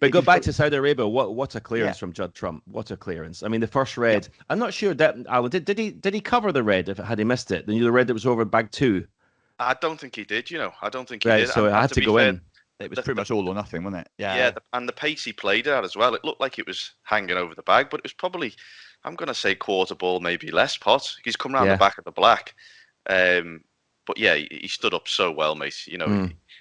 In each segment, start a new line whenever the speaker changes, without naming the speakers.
But go back to Saudi Arabia. What a clearance from Judd Trump. What a clearance. I mean, the first red. Yeah. I'm not sure that Alan did he cover the red if had he missed it? The red that was over bag 2.
I don't think he did. I don't think he did.
So I had to go in.
It was pretty much all or nothing, wasn't it?
Yeah. And the pace he played at as well. It looked like it was hanging over the bag, but it was probably, I'm going to say quarter ball, maybe less pot. He's come around the back of the black. But yeah, he stood up so well, mate.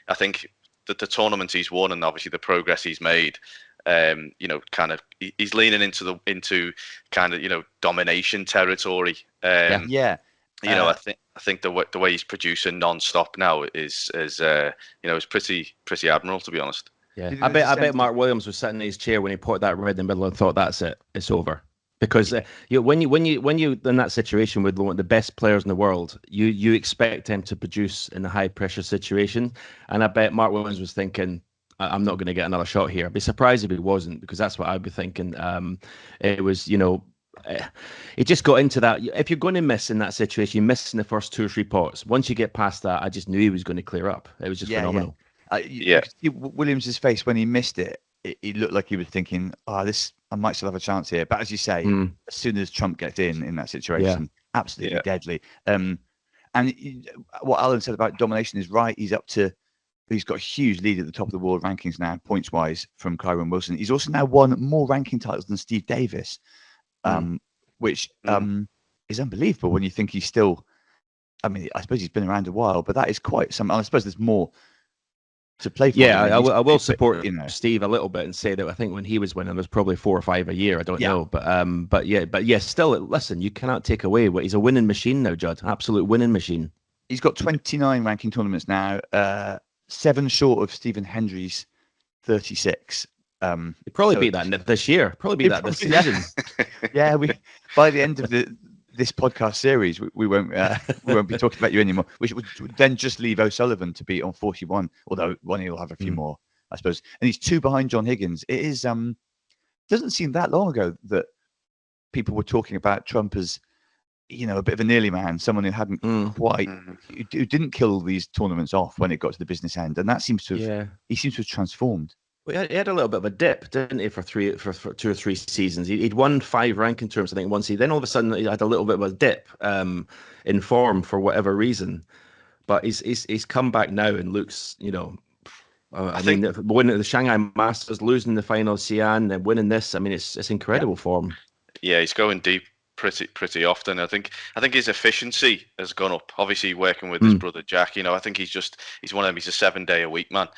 I think that the tournament he's won and obviously the progress he's made, kind of he's leaning into kind of domination territory. I think the way he's producing non-stop now is pretty admirable, to be honest.
Yeah, I bet Mark Williams was sitting in his chair when he put that red in the middle and thought, that's it, it's over. Because when you in that situation with one of the best players in the world, you expect him to produce in a high pressure situation, and I bet Mark Williams was thinking, I'm not going to get another shot here. I'd be surprised if he wasn't, because that's what I'd be thinking. It was, it just got into that. If you're going to miss in that situation, you miss in the first 2 or 3 pots. Once you get past that, I just knew he was going to clear up. It was just phenomenal.
You could see Williams's face when he missed it. He looked like he was thinking, I might still have a chance here. But as you say, as soon as Trump gets in that situation, absolutely deadly. And what Alan said about domination is right. He's got a huge lead at the top of the world rankings now, points-wise, from Kyron Wilson. He's also now won more ranking titles than Steve Davis, which is unbelievable when you think he's still... I mean, I suppose he's been around a while, but that is quite some... I suppose there's more to play for.
Yeah, I will support Steve a little bit and say that I think when he was winning, there was probably 4 or 5 a year. I don't know, but still, listen, you cannot take away what he's a winning machine now, Judd. Absolute winning machine.
He's got 29 ranking tournaments now, 7 short of Stephen Hendry's 36.
He probably beat that this year. Probably beat that this season.
Yeah, by the end of this podcast series, we won't be talking about you anymore. We would then just leave O'Sullivan to beat on 41, although Ronnie will have a few more, I suppose. And he's 2 behind John Higgins. It is doesn't seem that long ago that people were talking about Trump as a bit of a nearly man, someone who hadn't quite, who didn't kill these tournaments off when it got to the business end, and that seems to have he seems to have transformed.
Well, he had a little bit of a dip, didn't he, for 2 or 3 seasons? He'd won 5 ranking tournaments, I think, once. Then all of a sudden he had a little bit of a dip in form for whatever reason. But he's come back now and looks, I mean, winning the Shanghai Masters, losing the final Xi'an, then winning this. I mean, it's incredible form. Yeah,
he's going deep pretty often. I think his efficiency has gone up. Obviously, working with his brother Jack, I think he's one of them. He's a 7-day-a-week man.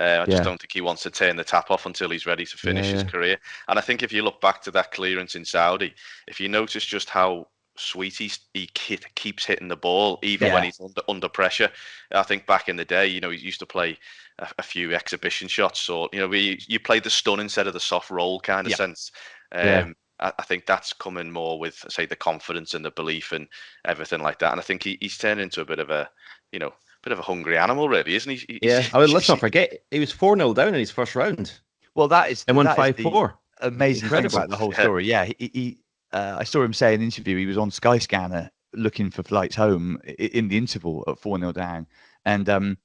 I just don't think he wants to turn the tap off until he's ready to finish his career. And I think if you look back to that clearance in Saudi, if you notice just how sweet he keeps hitting the ball, even when he's under pressure. I think back in the day, he used to play a few exhibition shots, or you played the stun instead of the soft roll kind of sense. I think that's coming more with, say, the confidence and the belief and everything like that. And I think he's turned into a bit of a hungry animal, really, isn't he?
Let's not forget, he was 4-0 down in his first round.
Well, that is...
And won 5-4.
Amazing thing about the whole story. Yeah, I saw him say in an interview, he was on Skyscanner looking for flights home in the interval at 4-0 down. And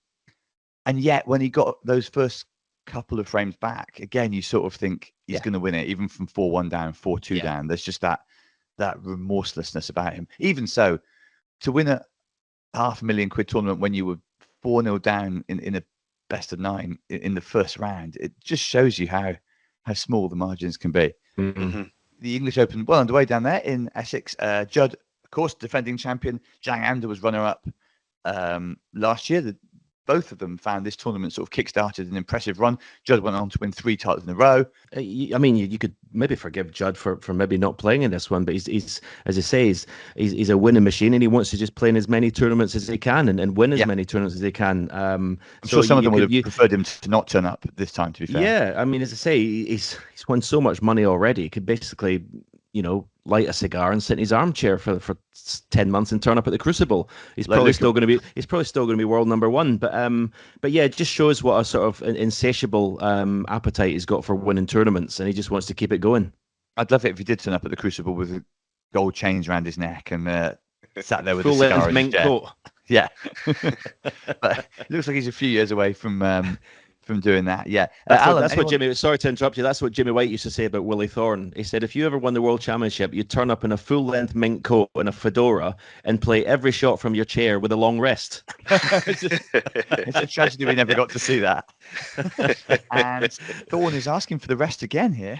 yet, when he got those first couple of frames back, again, you sort of think he's going to win it, even from 4-1 down, 4-2 down. There's just that remorselessness about him. Even so, to win a £500,000 tournament when you were 4-0 down in a best of 9 in the first round, it just shows you how small the margins can be.
Mm-hmm.
The English Open well underway down there in Essex. Judd, of course, defending champion. Zhang Anda was runner-up last year. Both of them found this tournament sort of kick-started an impressive run. Judd went on to win 3 titles in a row.
I mean, you could maybe forgive Judd for maybe not playing in this one, but he's as I say, he's a winning machine, and he wants to just play in as many tournaments as he can and win as many tournaments as he can.
I'm sure some of them would have preferred him to not turn up this time, to be fair.
Yeah, I mean, as I say, he's won so much money already. He could basically, light a cigar and sit in his armchair for 10 months and turn up at the Crucible. He's probably still going to be world number 1. But yeah, it just shows what a sort of insatiable appetite he's got for winning tournaments, and he just wants to keep it going.
I'd love it if he did turn up at the Crucible with gold chains around his neck and sat there with a cigar in his
mink coat.
Yeah. But it looks like he's a few years away from from doing that. Yeah,
that's what Jimmy. Sorry to interrupt you. That's what Jimmy White used to say about Willie Thorne. He said if you ever won the World Championship, you'd turn up in a full-length mink coat and a fedora and play every shot from your chair with a long rest.
It's a tragedy we never got to see that. And Thorne is asking for the rest again here.